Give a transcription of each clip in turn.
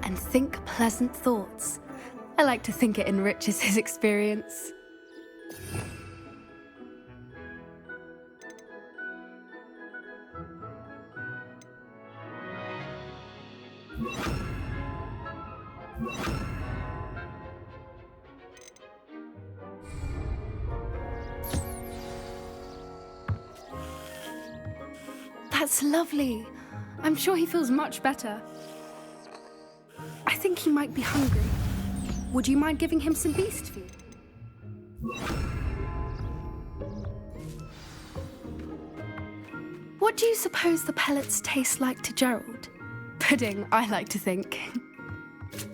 and think pleasant thoughts. I like to think it enriches his experience. That's lovely. I'm sure he feels much better. I think he might be hungry. Would you mind giving him some beast food? What do you suppose the pellets taste like to Gerald? Pudding, I like to think.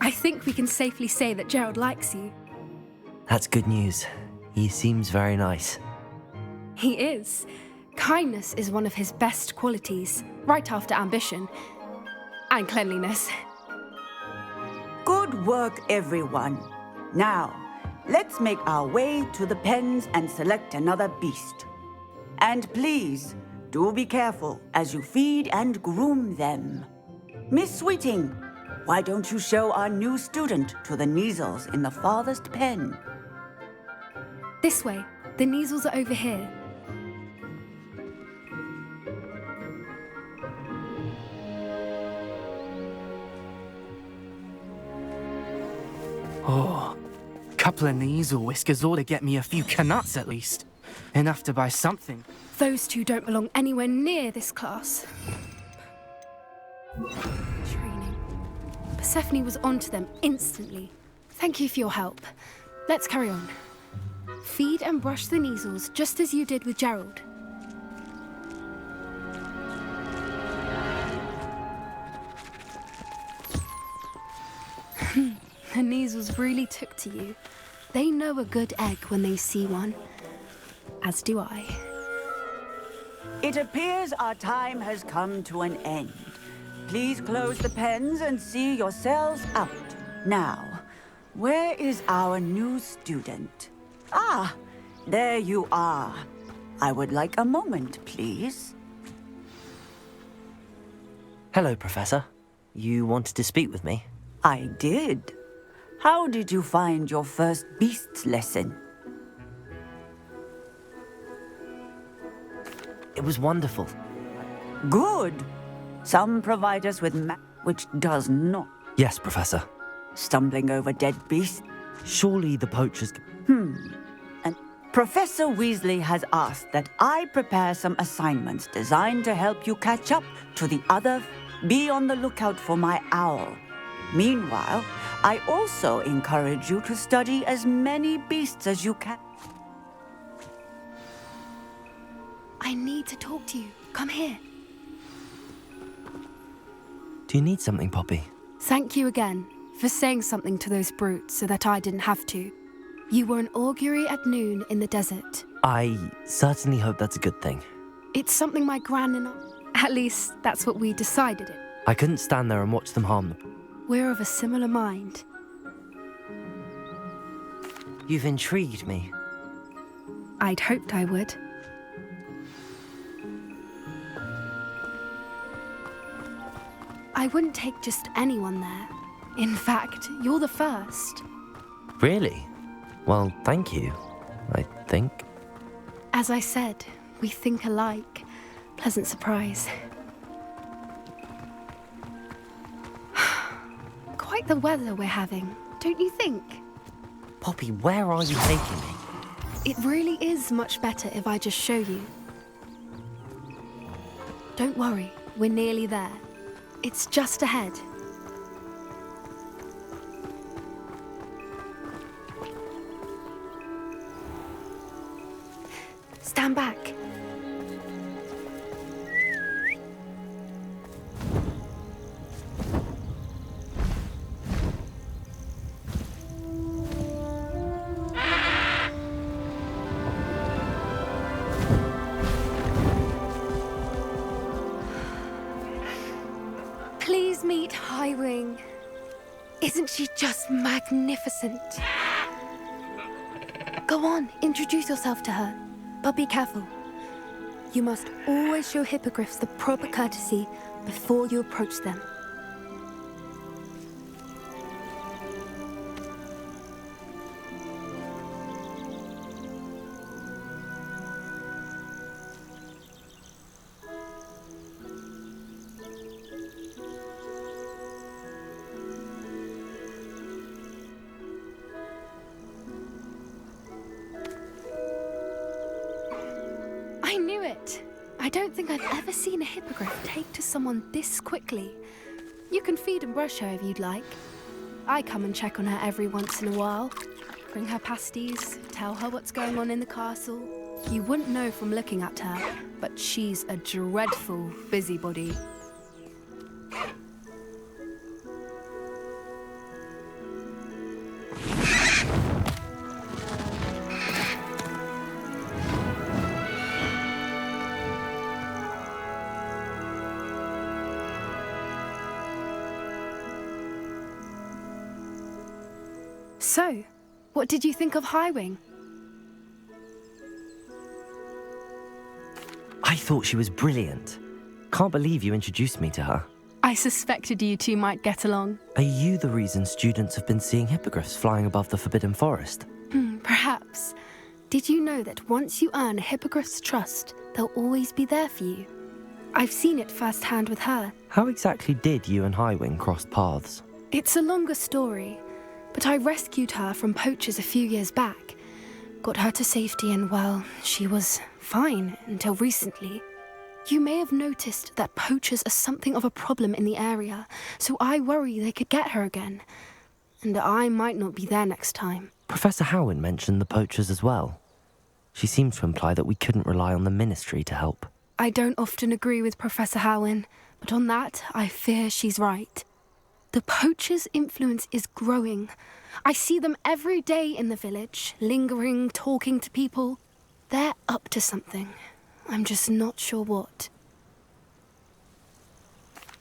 I think we can safely say that Gerald likes you. That's good news. He seems very nice. He is. Kindness is one of his best qualities, right after ambition and cleanliness. Good work, everyone. Now, let's make our way to the pens and select another beast. And please, do be careful as you feed and groom them. Miss Sweeting, why don't you show our new student to the Kneazles in the farthest pen? This way. The Kneazles are over here. Oh, couple of Kneazle whiskers ought to get me a few canuts at least. Enough to buy something. Those two don't belong anywhere near this class. Training. Persephone was onto them instantly. Thank you for your help. Let's carry on. Feed and brush the Kneazles just as you did with Gerald. The Kneazles really took to you. They know a good egg when they see one. As do I. It appears our time has come to an end. Please close the pens and see yourselves out. Now, where is our new student? Ah, there you are. I would like a moment, please. Hello, Professor. You wanted to speak with me? I did. How did you find your first beasts lesson? It was wonderful. Good. Some provide us with which does not. Yes, Professor. Stumbling over dead beasts. Surely the poachers... And Professor Weasley has asked that I prepare some assignments designed to help you catch up to the other. Be on the lookout for my owl. Meanwhile, I also encourage you to study as many beasts as you can. I need to talk to you. Come here. Do you need something, Poppy? Thank you again for saying something to those brutes so that I didn't have to. You were an augury at noon in the desert. I certainly hope that's a good thing. It's something my gran and I... At least, that's what we decided it. I couldn't stand there and watch them harm them. We're of a similar mind. You've intrigued me. I'd hoped I would. I wouldn't take just anyone there. In fact, you're the first. Really? Well, thank you, I think. As I said, we think alike. Pleasant surprise. Quite the weather we're having, don't you think? Poppy, where are you taking me? It really is much better if I just show you. Don't worry, we're nearly there. It's just ahead. Stand back. Please meet Highwing. Isn't she just magnificent? Go on, introduce yourself to her. But be careful. You must always show hippogriffs the proper courtesy before you approach them. I don't think I've ever seen a hippogriff take to someone this quickly. You can feed and brush her if you'd like. I come and check on her every once in a while. Bring her pasties, tell her what's going on in the castle. You wouldn't know from looking at her, but she's a dreadful busybody. So, what did you think of Highwing? I thought she was brilliant. Can't believe you introduced me to her. I suspected you two might get along. Are you the reason students have been seeing hippogriffs flying above the Forbidden Forest? Perhaps. Did you know that once you earn a hippogriff's trust, they'll always be there for you? I've seen it firsthand with her. How exactly did you and Highwing cross paths? It's a longer story, but I rescued her from poachers a few years back. Got her to safety and, well, she was fine until recently. You may have noticed that poachers are something of a problem in the area, so I worry they could get her again. And I might not be there next time. Professor Howin mentioned the poachers as well. She seemed to imply that we couldn't rely on the ministry to help. I don't often agree with Professor Howin, but on that, I fear she's right. The poachers' influence is growing. I see them every day in the village, lingering, talking to people. They're up to something. I'm just not sure what.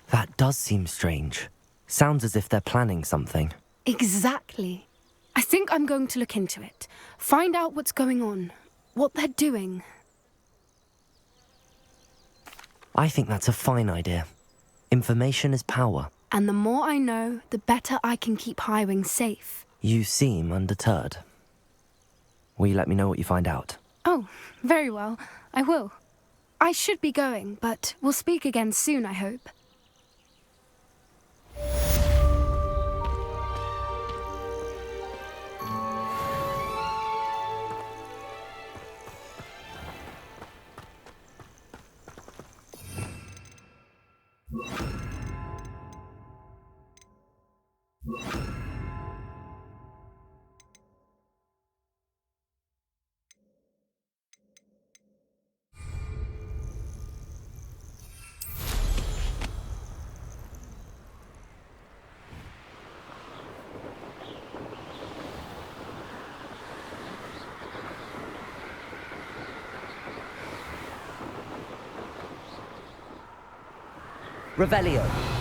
That does seem strange. Sounds as if they're planning something. Exactly. I think I'm going to look into it. Find out what's going on, what they're doing. I think that's a fine idea. Information is power. And the more I know, the better I can keep Highwing safe. You seem undeterred. Will you let me know what you find out? Oh, very well. I will. I should be going, but we'll speak again soon, I hope. Revelio.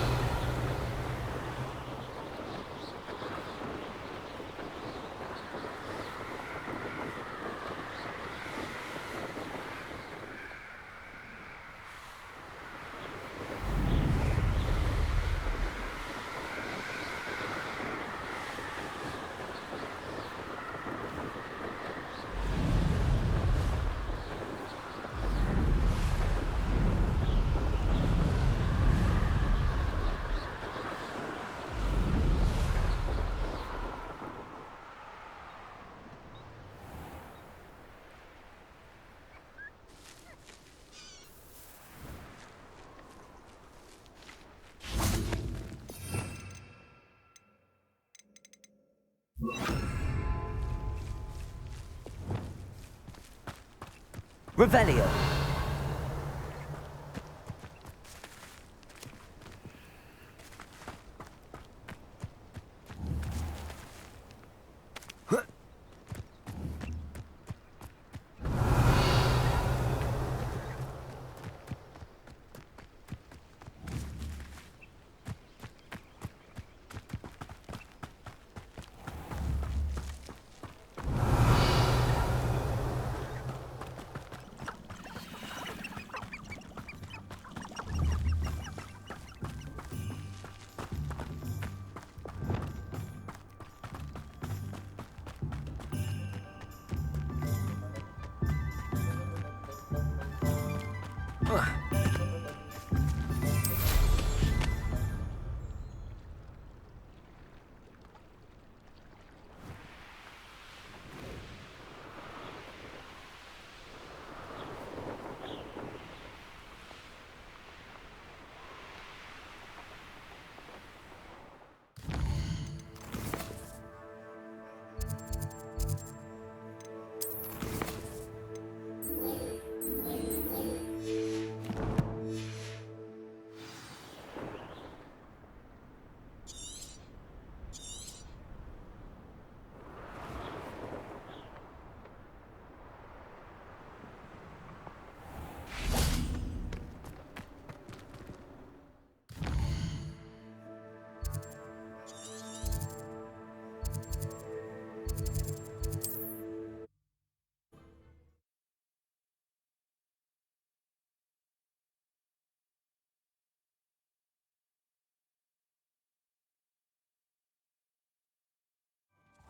Revelio.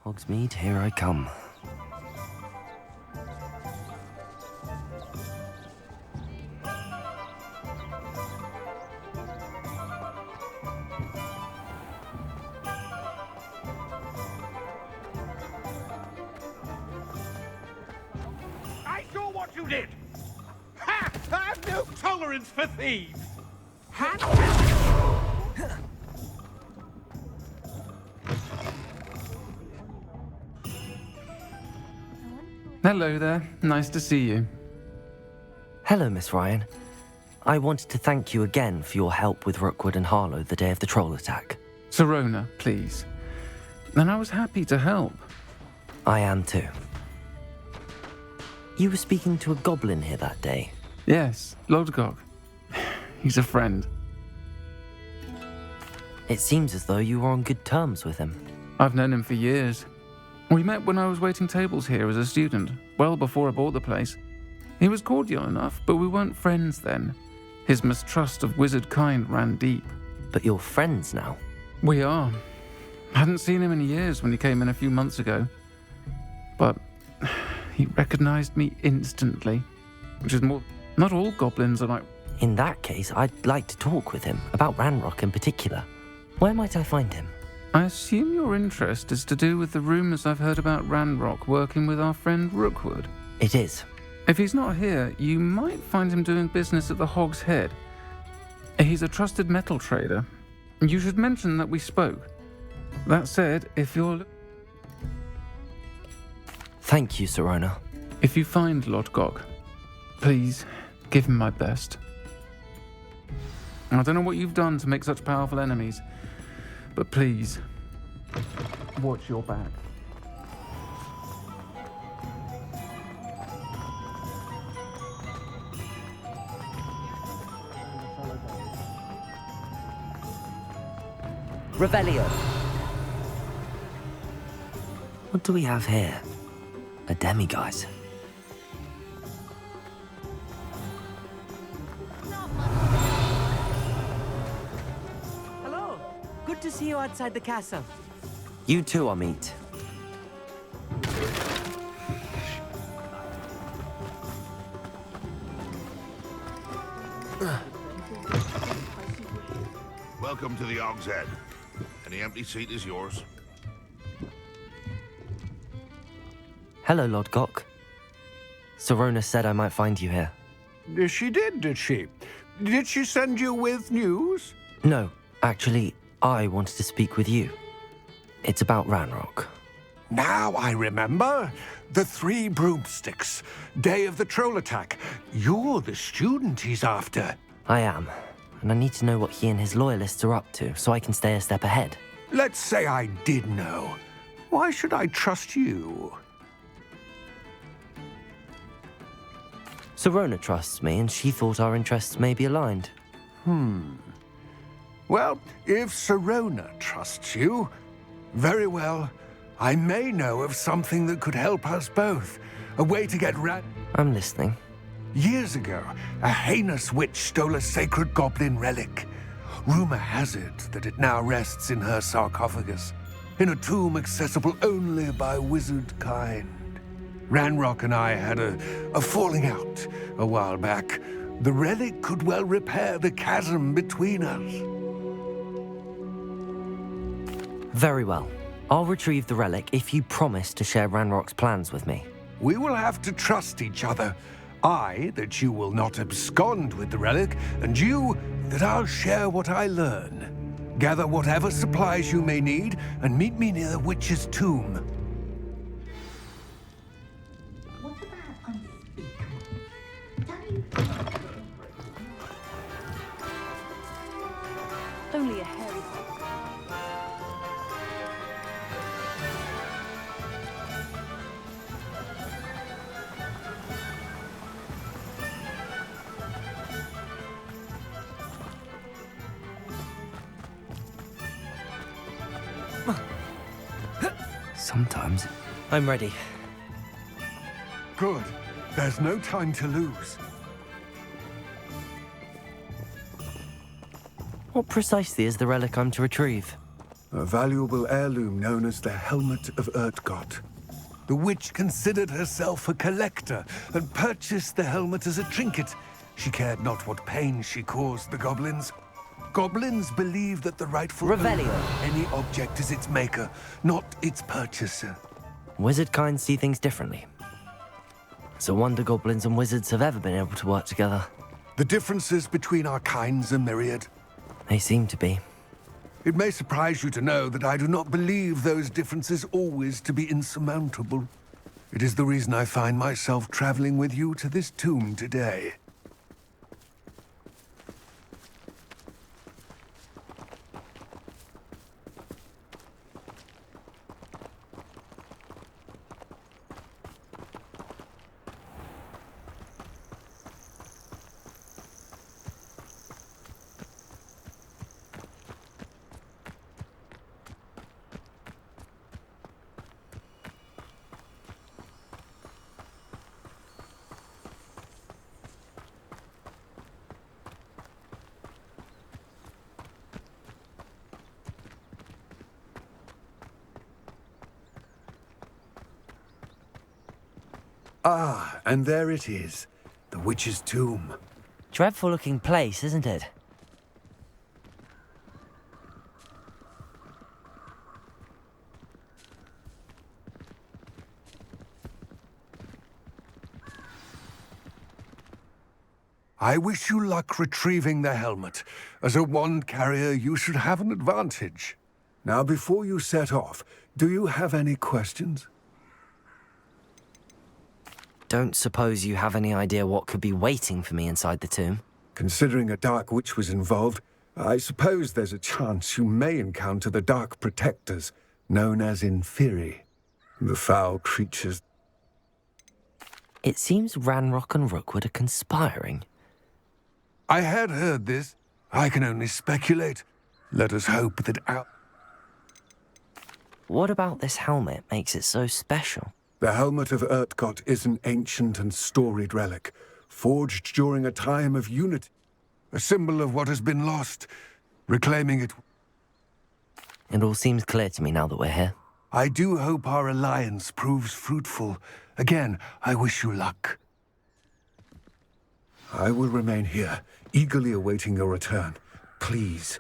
Hogsmeade, here I come. I saw what you did! Ha! I've no tolerance for thieves! Hello there. Nice to see you. Hello, Miss Ryan. I wanted to thank you again for your help with Rookwood and Harlow the day of the troll attack. Sirona, please. And I was happy to help. I am too. You were speaking to a goblin here that day. Yes, Lodgok. He's a friend. It seems as though you were on good terms with him. I've known him for years. We met when I was waiting tables here as a student, well before I bought the place. He was cordial enough, but we weren't friends then. His mistrust of wizard kind ran deep. But you're friends now. We are. Hadn't seen him in years when he came in a few months ago. But he recognized me instantly, which is more... Not all goblins are like... In that case, I'd like to talk with him, about Ranrock in particular. Where might I find him? I assume your interest is to do with the rumors I've heard about Ranrock working with our friend Rookwood. It is. If he's not here, you might find him doing business at the Hog's Head. He's a trusted metal trader. You should mention that we spoke. That said, if Thank you, Sirona. If you find Lodgok, please give him my best. I don't know what you've done to make such powerful enemies, but please, watch your back. Revelio. What do we have here? A demiguise. Hello. Good to see you outside the castle. You too, Amit. Welcome to the Hog's Head. Any empty seat is yours. Hello, Lodgok. Sirona said I might find you here. She did she? Did she send you with news? No, actually, I wanted to speak with you. It's about Ranrock. Now I remember. The 3 broomsticks. Day of the troll attack. You're the student he's after. I am, and I need to know what he and his loyalists are up to so I can stay a step ahead. Let's say I did know. Why should I trust you? Sirona trusts me, and she thought our interests may be aligned. Well, if Sirona trusts you, very well. I may know of something that could help us both. A way to get I'm listening. Years ago, a heinous witch stole a sacred goblin relic. Rumor has it that it now rests in her sarcophagus, in a tomb accessible only by wizard kind. Ranrock and I had a falling out a while back. The relic could well repair the chasm between us. Very well. I'll retrieve the relic if you promise to share Ranrock's plans with me. We will have to trust each other. I, that you will not abscond with the relic, and you, that I'll share what I learn. Gather whatever supplies you may need, and meet me near the witch's tomb. Only a hairy Sometimes. I'm ready. Good. There's no time to lose. What precisely is the relic I'm to retrieve? A valuable heirloom known as the Helmet of Urtgott. The witch considered herself a collector and purchased the helmet as a trinket. She cared not what pain she caused the goblins. Goblins believe that the rightful Revelio. owner of any object is its maker, not its purchaser. Wizard kind see things differently. It's a wonder goblins and wizards have ever been able to work together. The differences between our kinds are myriad. They seem to be. It may surprise you to know that I do not believe those differences always to be insurmountable. It is the reason I find myself traveling with you to this tomb today. Ah, and there it is. The witch's tomb. Dreadful looking place, isn't it? I wish you luck retrieving the helmet. As a wand carrier, you should have an advantage. Now, before you set off, do you have any questions? Don't suppose you have any idea what could be waiting for me inside the tomb? Considering a dark witch was involved, I suppose there's a chance you may encounter the Dark Protectors, known as Inferi. The foul creatures. It seems Ranrock and Rookwood are conspiring. I had heard this. I can only speculate. Let us hope that our... What about this helmet makes it so special? The Helmet of Urtgott is an ancient and storied relic, forged during a time of unity. A symbol of what has been lost. Reclaiming it... It all seems clear to me now that we're here. I do hope our alliance proves fruitful. Again, I wish you luck. I will remain here, eagerly awaiting your return. Please,